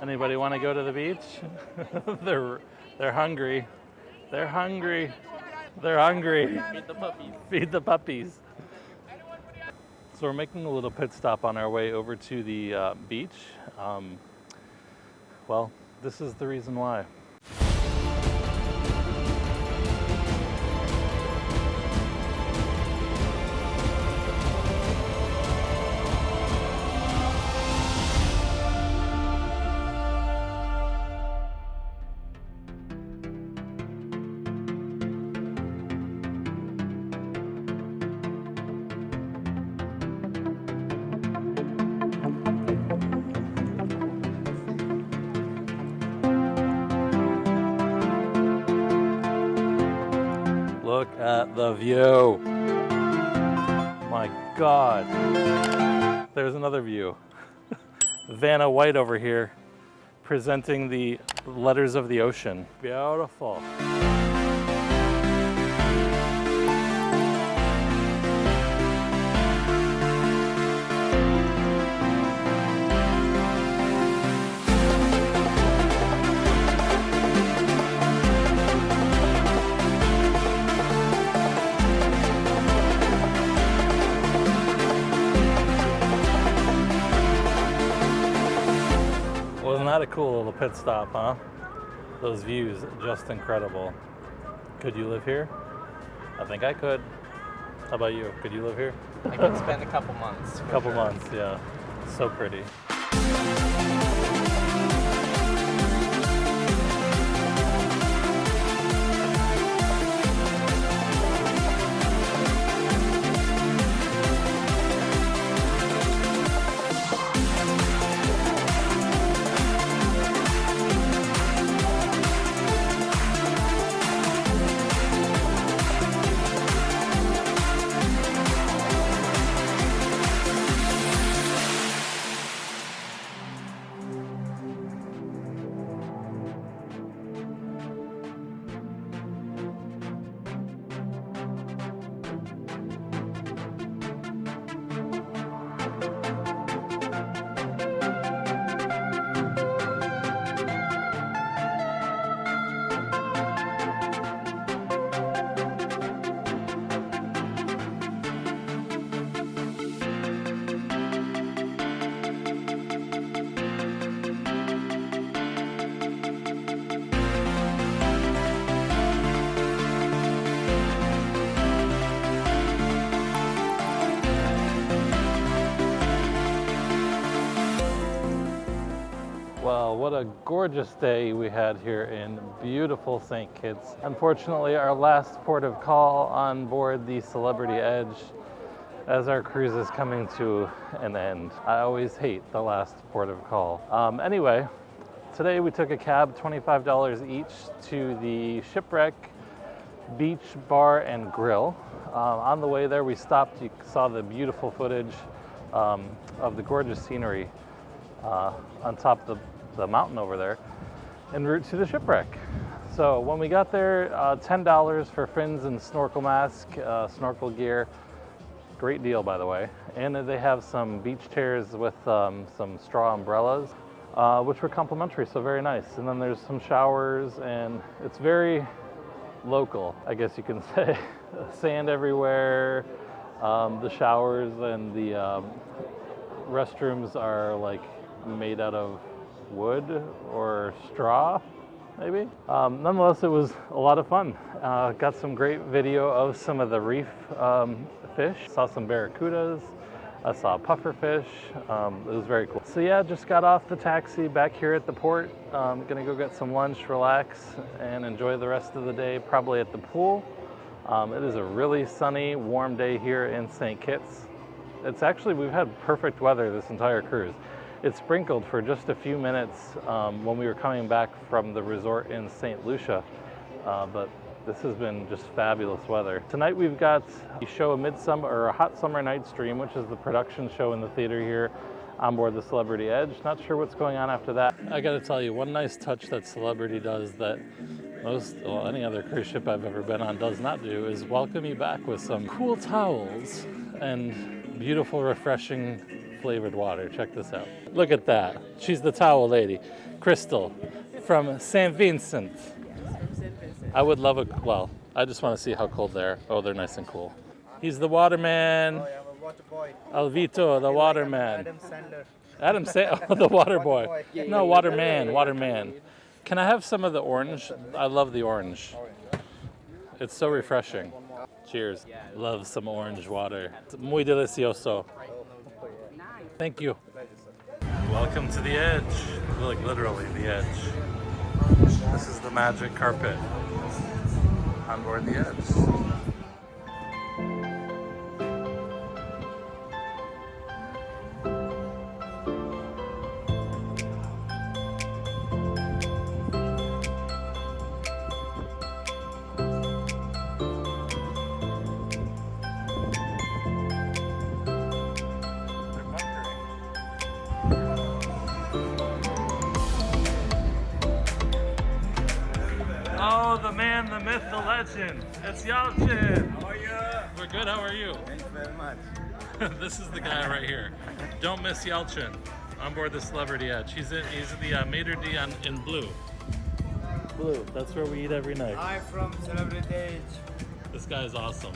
Anybody want to go to the beach? they're hungry. They're hungry. They're hungry. Feed the puppies. Feed the puppies. So we're making a little pit stop on our way over to the beach. Well, this is the reason why. Look at the view. My God. There's another view. Vanna White over here presenting the letters of the ocean. Beautiful. Wasn't that a cool little pit stop, huh? Those views, just incredible. Could you live here? I think I could. How about you? Could you live here? I could spend a couple months. A couple months, yeah. So pretty. Well, what a gorgeous day we had here in beautiful St. Kitts. Unfortunately, our last port of call on board the Celebrity Edge as our cruise is coming to an end. I always hate the last port of call. Anyway, today we took a cab, $25 each, to the Shipwreck Beach Bar and Grill. On the way there, we stopped. You saw the beautiful footage of the gorgeous scenery on top of the mountain over there, en route to the shipwreck. So when we got there, $10 for fins and snorkel mask, snorkel gear. Great deal, by the way. And they have some beach chairs with some straw umbrellas, which were complimentary, so very nice. And then there's some showers, and it's very local, I guess you can say. Sand everywhere. The showers and the restrooms are like made out of wood or straw, maybe. Nonetheless, it was a lot of fun. Got some great video of some of the reef fish. Saw some barracudas. I saw pufferfish. It was very cool. So yeah, just got off the taxi back here at the port. Gonna go get some lunch, relax, and enjoy the rest of the day, probably at the pool. It is a really sunny, warm day here in St. Kitts. It's actually, we've had perfect weather this entire cruise. It sprinkled for just a few minutes when we were coming back from the resort in St. Lucia, but this has been just fabulous weather. Tonight we've got a show, a Hot Summer Night's Dream, which is the production show in the theater here on board the Celebrity Edge. Not sure what's going on after that. I gotta tell you, one nice touch that Celebrity does that any other cruise ship I've ever been on does not do is welcome you back with some cool towels and beautiful, refreshing flavored water. Check this out. Look at that. She's the towel lady. Crystal from St. Vincent. I would love well, I just want to see how cold they are. Oh, they're nice and cool. He's the waterman. Oh, yeah, a water boy. Alvito, the waterman. Adam Sandler. Adam oh, the water boy. No, waterman. Can I have some of the orange? I love the orange. It's so refreshing. Cheers. Love some orange water. It's muy delicioso. Thank you. Welcome to the edge. Like literally the edge. This is the magic carpet on board the edge. Oh, the man, the myth, the legend. It's Yalchin. How are you? We're good. How are you? Thanks very much. This is the guy right here. Don't miss Yalchin on board the Celebrity Edge. He's in the Maitre d' in blue. Blue. That's where we eat every night. Hi from Celebrity Edge. This guy is awesome.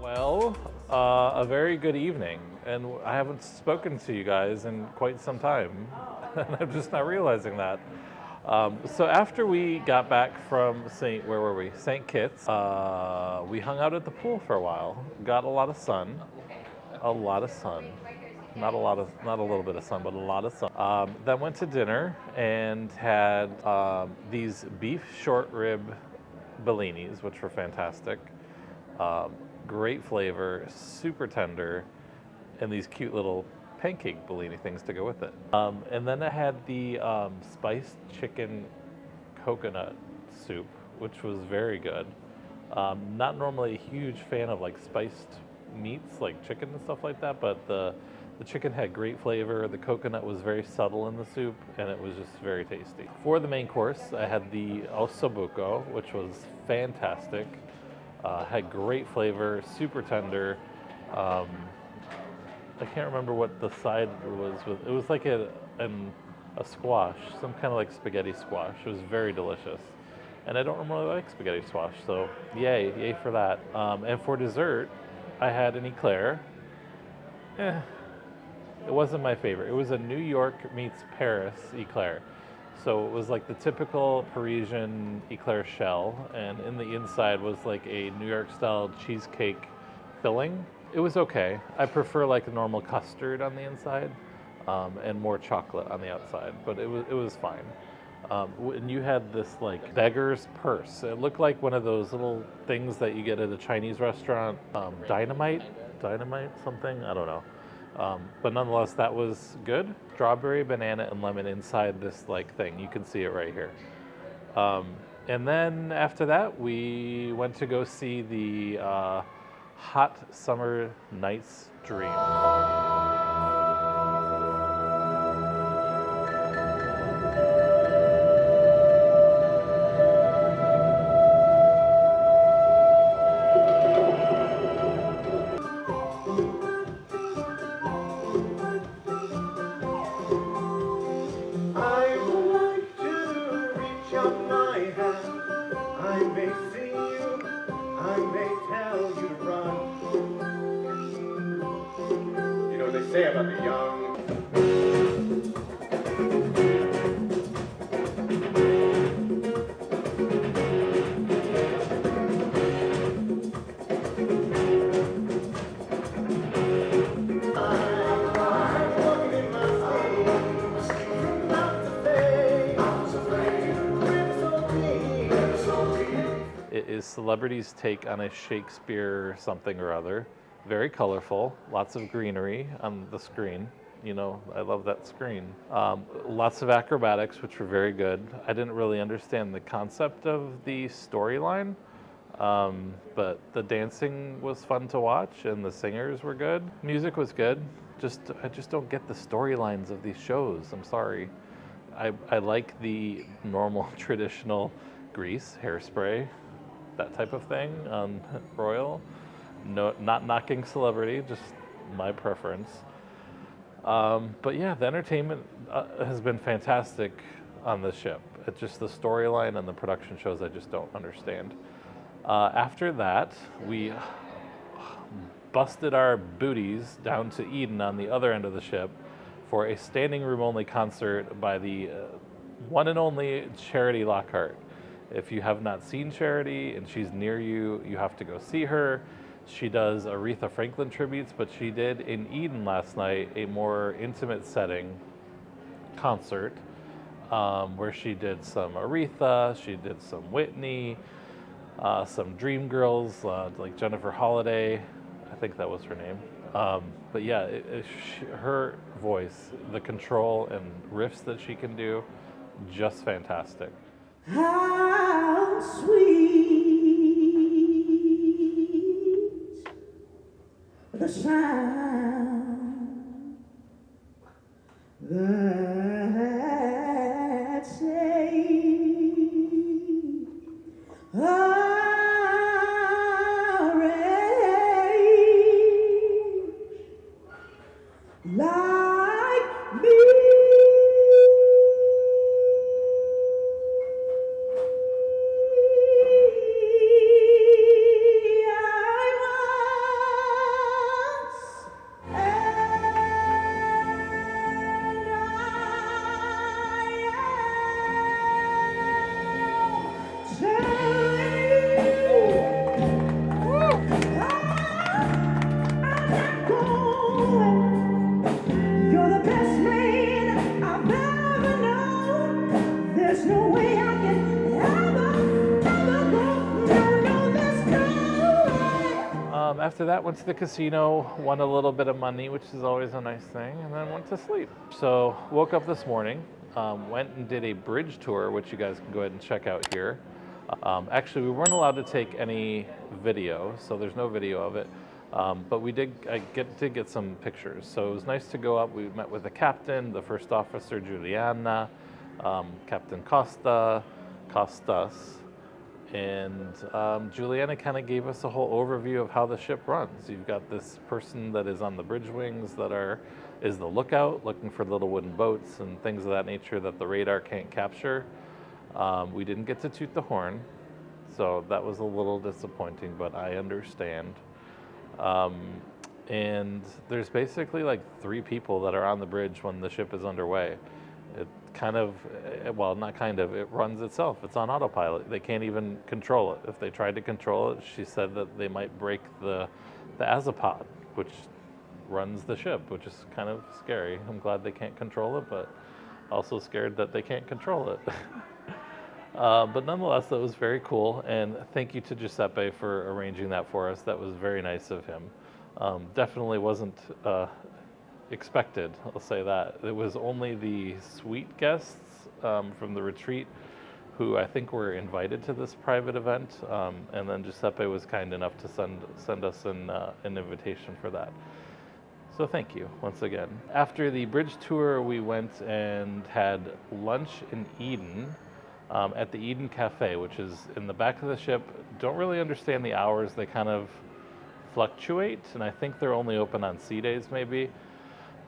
Well, a very good evening, and I haven't spoken to you guys in quite some time, and I'm just not realizing that. So after we got back from St. Kitts, we hung out at the pool for a while, got a lot of sun, not a little bit of sun, but a lot of sun. Then went to dinner and had these beef short rib bellinis, which were fantastic. Great flavor, super tender, and these cute little pancake bellini things to go with it. And then I had the spiced chicken coconut soup, which was very good. Not normally a huge fan of like spiced meats like chicken and stuff like that, but the chicken had great flavor. The coconut was very subtle in the soup, and it was just very tasty. For the main course, I had the ossobuco, which was fantastic. Had great flavor, super tender. I can't remember what the side was with. It was like a squash, some kind of like spaghetti squash. It was very delicious. And I don't really like spaghetti squash, so yay for that. And for dessert, I had an eclair. It wasn't my favorite. It was a New York meets Paris eclair. So it was like the typical Parisian eclair shell, and in the inside was like a New York style cheesecake filling. It was okay. I prefer like a normal custard on the inside and more chocolate on the outside, but it was fine. And you had this like beggar's purse. It looked like one of those little things that you get at a Chinese restaurant. Dynamite something, I don't know. But nonetheless, that was good. Strawberry, banana, and lemon inside this like thing. You can see it right here. And then after that, we went to go see the Hot Summer Nights Dream. Say about the young. It is celebrity's take on a Shakespeare something or other. Very colorful, lots of greenery on the screen. You know, I love that screen. Lots of acrobatics, which were very good. I didn't really understand the concept of the storyline, But the dancing was fun to watch, and the singers were good. Music was good. I just don't get the storylines of these shows. I'm sorry. I like the normal traditional Grease, Hairspray, that type of thing on Royal. No, not knocking Celebrity, just my preference. But yeah, the entertainment has been fantastic on the ship. It's just the storyline and the production shows I just don't understand. After that, we busted our booties down to Eden on the other end of the ship for a standing room only concert by the one and only Charity Lockhart. If you have not seen Charity and she's near you, you have to go see her. She does Aretha Franklin tributes, but she did in Eden last night a more intimate setting concert where she did some Aretha, she did some Whitney, some Dream Girls like Jennifer Holliday, I think that was her name. But yeah, her voice, the control and riffs that she can do, just fantastic. How sweet the sound that saved a wretch like me. After that, went to the casino, won a little bit of money, which is always a nice thing, and then went to sleep. So woke up this morning, went and did a bridge tour, which you guys can go ahead and check out here. Actually, we weren't allowed to take any video, so there's no video of it. But we did get some pictures. So it was nice to go up. We met with the captain, the first officer, Juliana, Captain Costas, and Juliana kind of gave us a whole overview of how the ship runs. You've got this person that is on the bridge wings is the lookout, looking for little wooden boats and things of that nature that the radar can't capture. We didn't get to toot the horn, so that was a little disappointing, but I understand. And there's basically like 3 people that are on the bridge when the ship is underway. It it runs itself. It's on autopilot. They can't even control it. If they tried to control it, she said that they might break the azopod, which runs the ship, which is kind of scary. I'm glad they can't control it, but also scared that they can't control it. But nonetheless, that was very cool, and thank you to Giuseppe for arranging that for us. That was very nice of him. Definitely wasn't expected, I'll say that. It was only the suite guests from the retreat who I think were invited to this private event, and then Giuseppe was kind enough to send us an invitation for that. So thank you once again. After the bridge tour, we went and had lunch in Eden at the Eden Cafe, which is in the back of the ship. Don't really understand the hours. They kind of fluctuate, and I think they're only open on sea days maybe.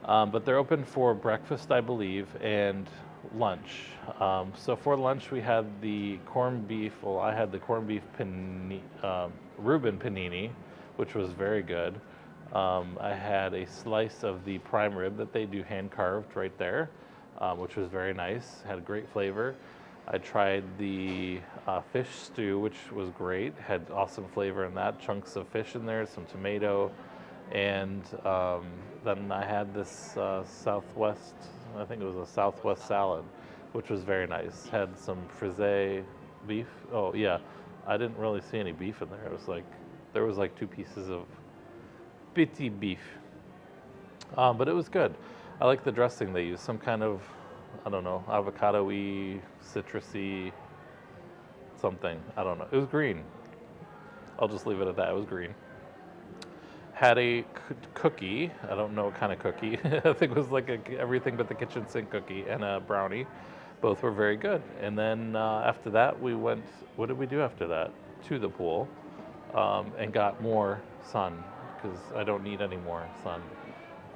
But they're open for breakfast, I believe, and lunch. So for lunch, we had the corned beef. Well, I had the corned beef Reuben panini, which was very good. I had a slice of the prime rib that they do hand carved right there, which was very nice. Had great flavor. I tried the fish stew, which was great. Had awesome flavor in that. Chunks of fish in there, some tomato. And then I had this Southwest salad, which was very nice. Had some frisee beef. Oh yeah, I didn't really see any beef in there. There was like 2 pieces of petit beef. But it was good. I like the dressing they used. Some kind of, I don't know, avocado-y, citrusy something. I don't know. It was green. I'll just leave it at that. It was green. Had a cookie. I don't know what kind of cookie. I think it was like everything but the kitchen sink cookie, and a brownie. Both were very good. And then after that, we went, what did we do after that? To the pool and got more sun because I don't need any more sun.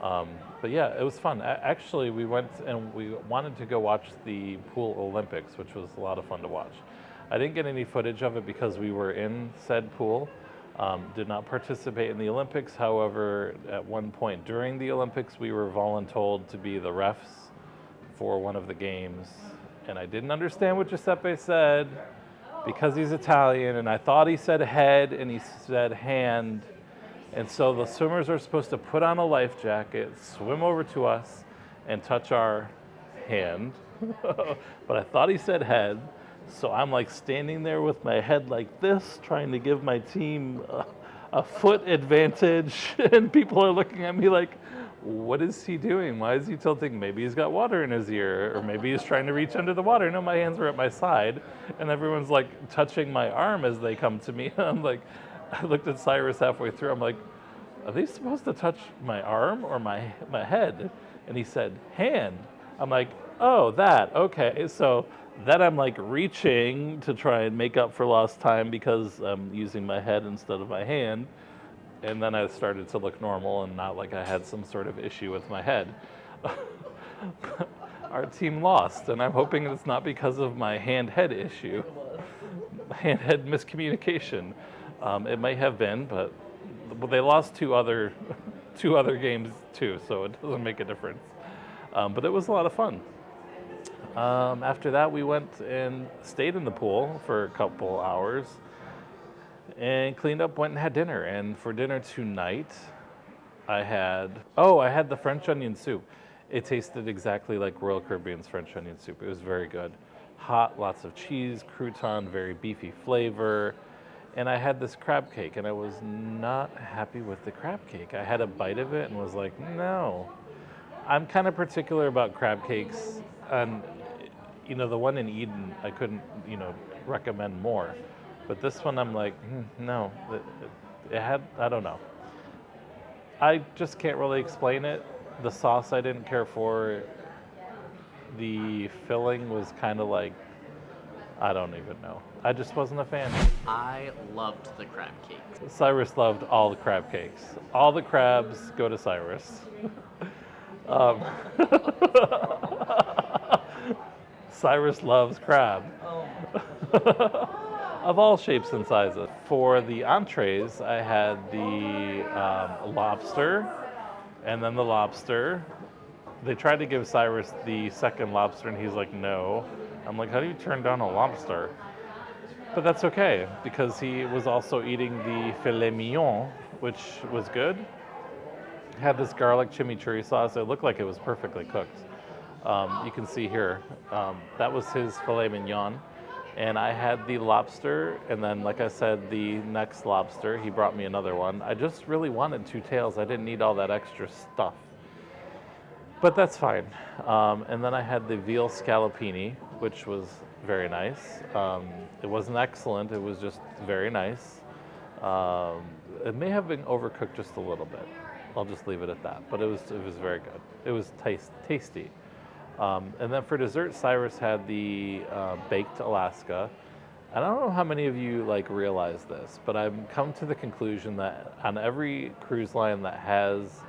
But yeah, it was fun. Actually, we went and we wanted to go watch the pool Olympics, which was a lot of fun to watch. I didn't get any footage of it because we were in said pool. Did not participate in the Olympics. However, at one point during the Olympics, we were voluntold to be the refs for one of the games. And I didn't understand what Giuseppe said because he's Italian, and I thought he said head and he said hand. And so the swimmers are supposed to put on a life jacket, swim over to us, and touch our hand. But I thought he said head. So I'm like standing there with my head like this, trying to give my team a foot advantage. And people are looking at me like, what is he doing? Why is he tilting? Maybe he's got water in his ear, or maybe he's trying to reach under the water. No, my hands were at my side, and everyone's like touching my arm as they come to me. I'm like, I looked at Cyrus halfway through. I'm like, are they supposed to touch my arm or my head? And he said, hand. I'm like, oh, that, okay. So then I'm like reaching to try and make up for lost time because I'm using my head instead of my hand. And then I started to look normal and not like I had some sort of issue with my head. Our team lost, and I'm hoping it's not because of my hand-head issue. Hand-head miscommunication. It may have been, but they lost two other games too, so it doesn't make a difference. But it was a lot of fun. After that, we went and stayed in the pool for a couple hours and cleaned up, went and had dinner. And for dinner tonight, I had the French onion soup. It tasted exactly like Royal Caribbean's French onion soup. It was very good. Hot, lots of cheese, crouton, very beefy flavor. And I had this crab cake, and I was not happy with the crab cake. I had a bite of it and was like, no. I'm kind of particular about crab cakes. And, the one in Eden, I couldn't, recommend more. But this one, I'm like, no. It had, I don't know. I just can't really explain it. The sauce I didn't care for. The filling was kind of like, I don't even know. I just wasn't a fan. I loved the crab cake. Cyrus loved all the crab cakes. All the crabs go to Cyrus. Cyrus loves crab. Of all shapes and sizes. For the entrees, I had the lobster, and then the lobster. They tried to give Cyrus the second lobster, and he's like, no. I'm like, how do you turn down a lobster? But that's okay, because he was also eating the filet mignon, which was good. Had this garlic chimichurri sauce. It looked like it was perfectly cooked. You can see here, that was his filet mignon. And I had the lobster, and then, like I said, the next lobster, he brought me another one. I just really wanted two tails. I didn't need all that extra stuff. But that's fine. And then I had the veal scallopini, which was very nice. It wasn't excellent. It was just very nice. It may have been overcooked just a little bit. I'll just leave it at that. But it was very good. It was tasty. And then for dessert, Cyrus had the baked Alaska. And I don't know how many of you realize this, but I've come to the conclusion that on every cruise line that has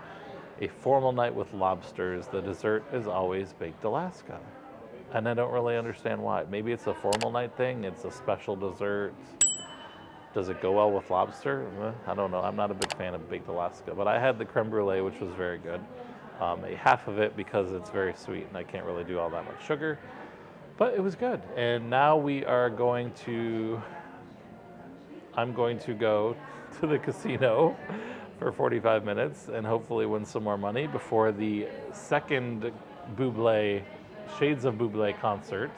a formal night with lobsters, the dessert is always baked Alaska. And I don't really understand why. Maybe it's a formal night thing. It's a special dessert. Does it go well with lobster? I don't know. I'm not a big fan of baked Alaska. But I had the creme brulee, which was very good. A half of it because it's very sweet and I can't really do all that much sugar. But it was good. And now I'm going to go to the casino for 45 minutes and hopefully win some more money before the second Shades of Bublé concert.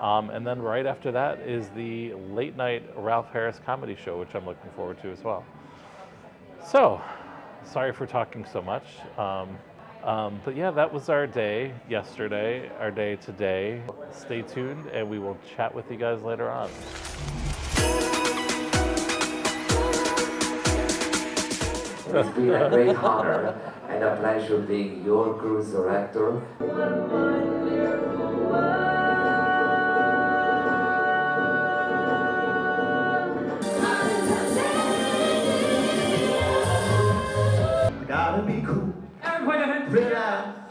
And then right after that is the late night Ralph Harris comedy show, which I'm looking forward to as well. So, sorry for talking so much. But yeah, that was our day yesterday, our day today. Stay tuned and we will chat with you guys later on. It's been a great honor and a pleasure being your cruise director. I gotta be cool. Everybody, Relax.